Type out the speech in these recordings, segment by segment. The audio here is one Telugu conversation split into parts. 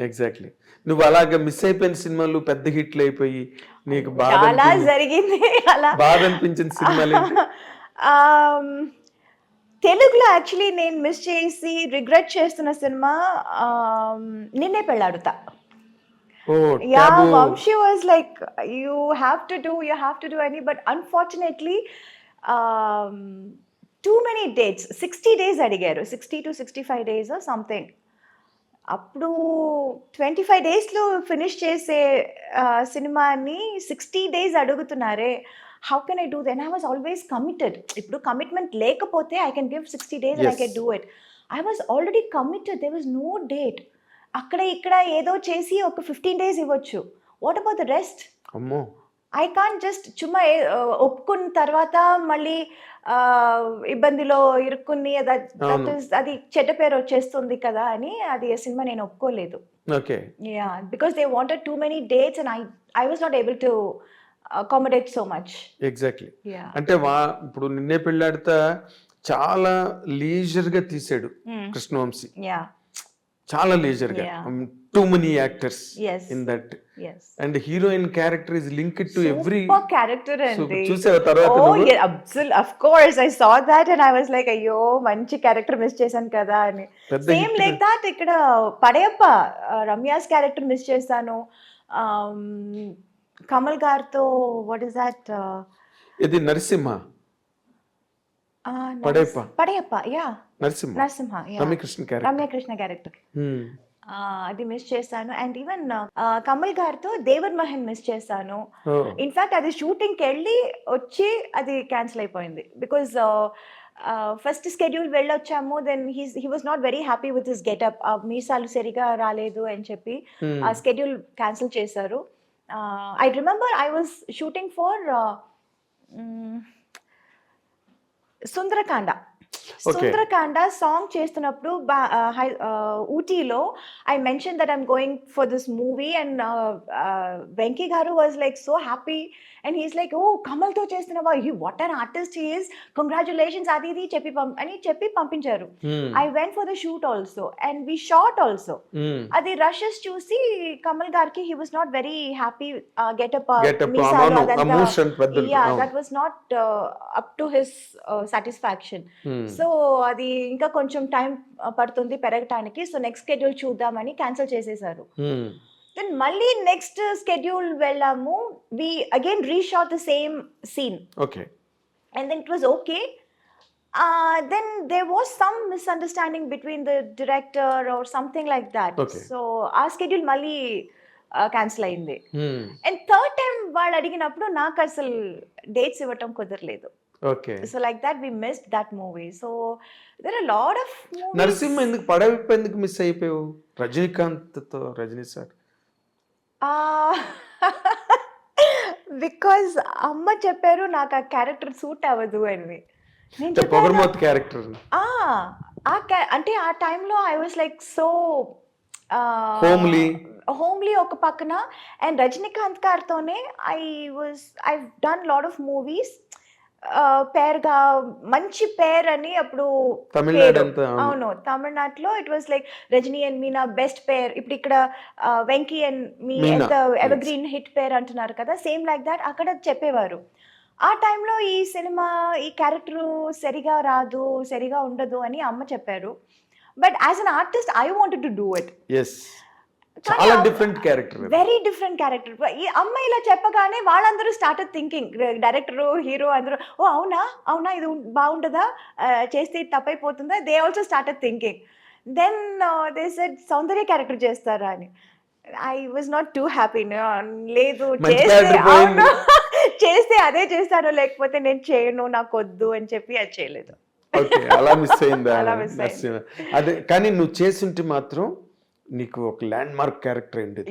ఎగ్జాక్ట్లీ. నువ్వు అలాగా మిస్ అయిపోయిన సినిమాలు పెద్ద హిట్లు అయిపోయి నీకు చాలా జరిగింది అలా. బాధ అనిపించిన సినిమాలు ఏంటి? ఆమ్, తెలుగులో యాక్చువల్లీ నేను మిస్ చేసి రిగ్రెట్ చేస్తున్న సినిమా నిన్నే పెళ్ళాడుతా. ఓ Yeah, taboo. Vamshi was like, you have to do any, but unfortunately, um, too many dates. 60 days అడిగారు, 60 to 65 days or something. అప్పుడు 25 డేస్లో ఫినిష్ చేసే సినిమాని 60 days అడుగుతున్నారే. How can I do then? I was always committed. ఇప్పుడు కమిట్మెంట్ లేకపోతే I can give 60 days and I can do it. I was already committed, there was no date. అక్కడ ఇక్కడ ఏదో చేసి ఒక 15 days ఇవ్వచ్చు. What about the rest? అమ్మో. ఐ కాంట్ జస్ట్ చుమ్మా ఒప్పుకున్న తర్వాత మళ్ళీ ఇబ్బందిలో ఇరుక్కుని అది చెడ్డ పేరు వచ్చేస్తుంది కదా అని అది సినిమా నేను ఒప్పుకోలేదు. Okay. Yeah, because they wanted too many dates and I was not able to accommodate so much. Exactly. Yeah. అంటే ఇప్పుడు నిన్నే పెళ్ళాడుతా చాలా లీజర్ గా తీసాడు కృష్ణవంశీ. యా. చాలా లీజర్ గా. Too many actors Yes. In that. Yes. And heroine character is linked to every. Super character అండి. చూసావా తర్వాత Oh నువ్వు? yeah, absolutely, of course I saw that and I was like, అయ్యో మంచి క్యారెక్టర్ మిస్ చేశాను కదా అని. పెద్ద సేమ్ hit. లైక్ దాట్ ఇక్కడ పడయప్ప రమ్యాస్ క్యారెక్టర్ మిస్ చేశాను. కమల్ గారితో వాట్ ఇస్ దాట్? ఇది Narasimha. Padayappa. Padayappa, yeah. Narasimha. Narasimha, yeah. Ramyakrishna character. Ramyakrishna character అది మిస్ చేశాను. అండ్ ఈవెన్ కమల్ గారితో దేవర్ మహన్ మిస్ చేశాను. ఇన్ఫాక్ట్ అది షూటింగ్కి వెళ్ళి వచ్చి అది క్యాన్సిల్ అయిపోయింది. బికాజ్ ఫస్ట్ స్కెడ్యూల్ వెళ్ళొచ్చాము, then he was not very happy with his getup. మీసాలు సరిగా రాలేదు అని చెప్పి ఆ స్కెడ్యూల్ క్యాన్సిల్ చేశారు. I remember I was shooting for Sundarakanda. Sundarakanda song చేస్తున్నప్పుడు ఊటీలో I mention that I'm going for this movie and Venky గారు was like so happy and he's like, oh కమల్తో చేస్తున్నావా, what an artist he's, congratulations అది ఇది చెప్పి పంపించారు. I went for the shoot also and we shot also. అది రషెస్ చూసి కమల్ గారికి he was not very happy. Getup that was not up to his satisfaction. So అది ఇంకా కొంచెం టైం పడుతుంది పెరగటానికి, సో నెక్స్ట్ స్కెడ్యూల్ చూద్దామని క్యాన్సిల్ చేసేసారు. దెన్ మళ్ళీ నెక్స్ట్ స్కెడ్యూల్ వెళ్ళాము. We again reshot the same scene. Okay. And then it was okay. Then there was some misunderstanding between the director or something like that. So ఆ స్కెడ్యూల్ మళ్ళీ క్యాన్సిల్ అయింది. అండ్ థర్డ్ టైం వాళ్ళు అడిగినప్పుడు నాకు అసలు డేట్స్ ఇవ్వటం కుదరలేదు. Okay. So like that we missed that movie. So there are a lot of movies. Narasimha ఎందుకు పడవైపు ఎందుకు మిస్ అయిపోయావు? రజనీకాంత్తో, రజనీ సార్. బికాజ్ అమ్మ చెప్పారు నాకు ఆ క్యారెక్టర్ సూట్ అవ్వదు అని. నేను పొగర్మోత్ క్యారెక్టర్. అంటే ఆ టైంలో I was like so homely ఒక పక్కన. అండ్ రజనీకాంత్ గారితోనే I done lot of movies. పేరుగా మంచి పేర్ అని అప్పుడు అవును తమిళనాడులో it was like Rajini and Meena best pair. ఇప్పుడు ఇక్కడ Venky and me evergreen hit pair అంటున్నారు కదా, సేమ్ లైక్ దాట్ అక్కడ చెప్పేవారు. ఆ టైంలో ఈ సినిమా ఈ క్యారెక్టర్ సరిగా రాదు, సరిగా ఉండదు అని అమ్మ చెప్పారు. But as an artist I wanted to do it. చాలా different character, very different character. ఈ అమ్మాయి ఇలా చెప్పగానే వాళ్ళందరూ స్టార్టెడ్ థింకింగ్, డైరెక్టర్ హీరో అందరూ, ఓ అవునా ఇది బాగుంటుందా, చేస్తే తప్పైపోతుందా, they also started thinking. Then they said Soundarya character చేస్తారా అని. I was not too happy. లేదు చేస్తే అదే చేస్తాను, లేకపోతే నేను చేయను, నాకు వద్దు అని చెప్పి అది చేయలేదు. అలా మిస్ అయిందా? అదే కానీ నువ్వు చేస్తుంటే మాత్రం నీకు ఒక ల్యాండ్ మార్క్ క్యారెక్టర్ అయింది.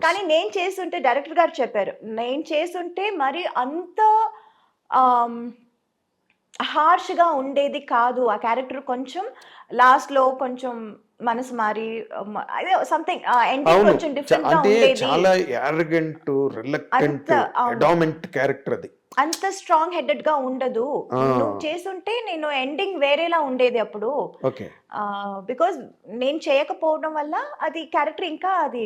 కానీ నేను చేస్తుంటే డైరెక్టర్ గారు చెప్పారు, నేను చేస్తుంటే మరి అంత హార్ష్గా ఉండేది కాదు ఆ క్యారెక్టర్. కొంచెం లాస్ట్ లో కొంచెం మనసు మారి అదే సంథింగ్ ఎండింగ్ కొంచెం డిఫరెంట్ గా ఉండేది. చాలా యారగెంట్, రిలక్టెంట్, డామినెంట్ క్యారెక్టర్ అది. అంత స్ట్రాంగ్ హెడెడ్ గా ఉండదు. నువ్వు చేసుంటే నేను ఎండింగ్ వేరేలా ఉండేది అప్పుడు. ఓకే. బికాజ్ నేను చేయకపోవడం వల్ల అది క్యారెక్టర్ ఇంకా అది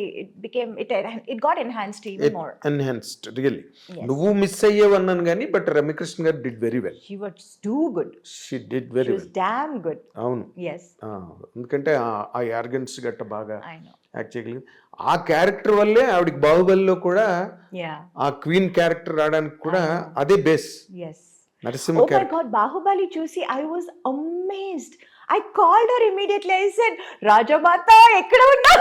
it got enhanced even more. Enhanced really. నువ్వు మిస్ అయ్యేవన్నాను కానీ బట్ రమ్యకృష్ణ గారు did very well. She was too good. She did very well. Damn good. అవును. yes. ఎందుకంటే ఆ యార్గన్స్ గట్ట బాగా I know. యాక్ట్ చేయగలిగింది. ఆ క్యారెక్టర్ వల్లే ఆవిడకి బాహుబలిలో కూడా Yeah. ఆ క్వీన్ క్యారెక్టర్ రావడానికి కూడా అదే base. Yes. Narasimha Oh my God, Bahubali చూసి I was amazed. I called her immediately. I said, Rajamata, ekkada unna?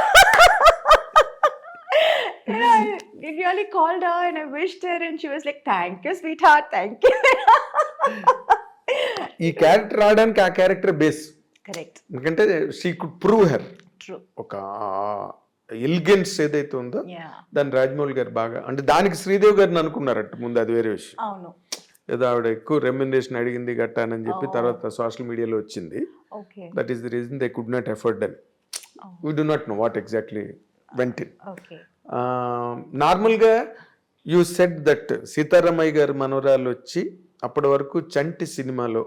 And I really called her and I wished her and she was like, thank you, sweetheart, thank you. ఈ క్యారెక్టర్ రావడానికి ఆ క్యారెక్టర్ బేస్. Correct. ఎందుకంటే she could prove her. True. ఒక ఎలిగెన్స్ ఏదైతే ఉందో Yeah. దాన్ని రాజమౌళి గారు బాగా, అంటే దానికి శ్రీదేవి గారిని అనుకున్నారట ముందు, అది వేరే విషయం. అవును. ఏదో ఆవిడ ఎక్కువ రెమ్యునరేషన్ అడిగింది గట్టానని చెప్పి తర్వాత సోషల్ మీడియాలో వచ్చింది. Okay. That is the reason they could not afford అని. We do not know what exactly went in. Okay. నార్మల్గా యూ సెడ్ దట్ సీతారామయ్య గారి మనవరాలు వచ్చి అప్పటి వరకు చంటి సినిమాలో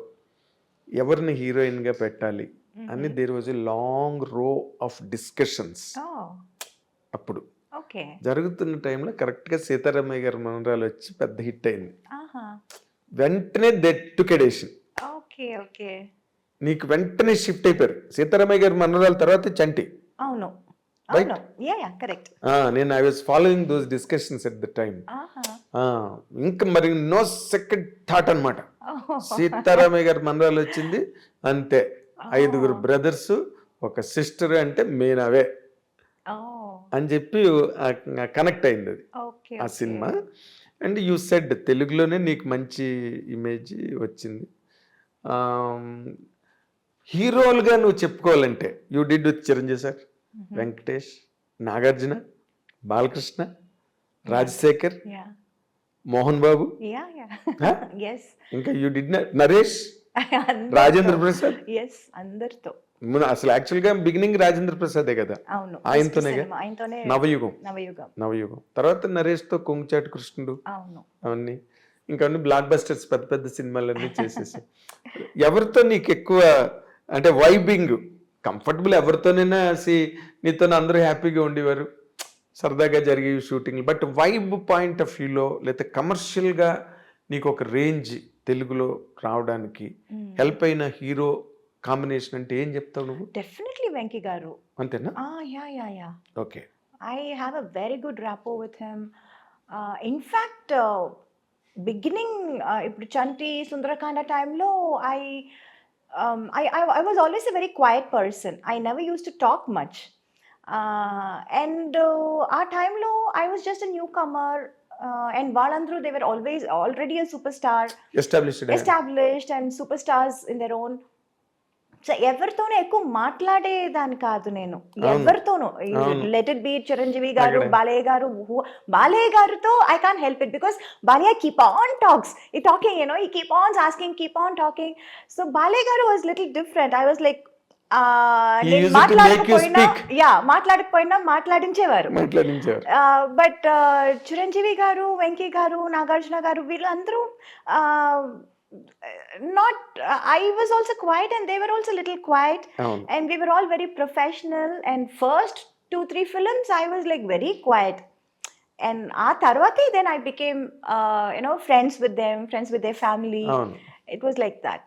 ఎవరిని హీరోయిన్గా పెట్టాలి అని దేర్ వాజ్ ఎ లాంగ్ రో ఆఫ్ డిస్కషన్స్. Oh. అప్పుడు Okay. జరుగుతున్న టైంలో కరెక్ట్గా సీతారామయ్య గారి మనవరాలు వచ్చి పెద్ద హిట్ అయింది. Aha. వెంటనే దెట్టుకెడేషన్. Okay. Okay. నీకు వెంటనే షిఫ్ట్ అయిపోయారు. సీతారామయ్య గారి మనవరాల తర్వాత చంటి. అవును. Right? అవును. Yeah, correct. నేను I was following those discussions at the time. Aha. ఇంకా మరి నో సెకండ్ థాట్ అనమాట. Oh. సీతారామయ్య గారి మనవరాలు వచ్చింది అంతే. 5 బ్రదర్స్, ఒక సిస్టర్, అంటే మెయిన్ అవే Oh. అని చెప్పి కనెక్ట్ అయింది అది Okay. ఆ సినిమా. అండ్ యూ సెడ్ తెలుగులోనే నీకు మంచి ఇమేజ్ వచ్చింది. హీరోలుగా నువ్వు చెప్పుకోవాలంటే you did with Chiranjeevi sir, Venkatesh, Nagarjuna, Balakrishna, Rajasekhar, Yeah. Mohan Babu, Yeah. Huh? Yes. ఇంకా యూ డిడ్ నరేష్, అందరితో. రాజేంద్ర ప్రసాద్. Yes, అందరితో. అసలు యాక్చువల్గా బిగినింగ్ రాజేంద్ర ప్రసాదే కదా, అవును. ఆయనతోనేగా. Cinema, ఆయనతోనే నవయుగం. నవయుగం. తర్వాత నరేష్తో కొంగుచాటి కృష్ణుడు, అవును. అవన్నీ ఇంకా అన్ని బ్లాక్ బస్టర్స్, పెద్ద పెద్ద సినిమాలన్నీ చేసేసి. ఎవరితో నీకు ఎక్కువ అంటే వైబింగ్ కంఫర్టబుల్? ఎవరితోనైనా నీతో అందరూ హ్యాపీగా ఉండేవారు, సరదాగా జరిగే shooting. But vibe point of వ్యూలో లేకపోతే కమర్షియల్గా నీకు ఒక రేంజ్ తెలుగులో రావడానికి హెల్ప్ అయిన హీరో కాంబినేషన్ అంటే ఏం చెప్తావు నువ్వు? డెఫినెట్లీ వెంకీ గారు. అంతేనా? Yeah. Okay. I have a very good rapport with him. In fact, beginning ఇప్పుడు చంటి సుందరకాండ టైంలో I was always a very quiet person. I never used to talk much. And ఆ టైంలో I was just a newcomer. And వాళ్ళందరూ they were already a superstar, established and superstars in their own. So ఎవరితోనూ ఎక్కువ మాట్లాడేదాన్ని కాదు నేను, ఎవరితోనూ. లెట్ ఇట్ బి చిరంజీవి గారు, బాలయ్య గారితో I can't help it because Balayya keep on talks, ఈ టాకింగ్ ఈ keep on asking, keep on talking. So Balayya గారు was little different. I was like మాట్లాడకపోయినా మాట్లాడించేవారు. బట్ చిరంజీవి గారు, వెంకీ గారు, నాగార్జున గారు, వీళ్ళందరూ I was also quiet and they were also little quiet. And we were all very professional. And first 2-3 films I was like very quiet. And tarvati then I became friends with them, friends with their family. It was like that.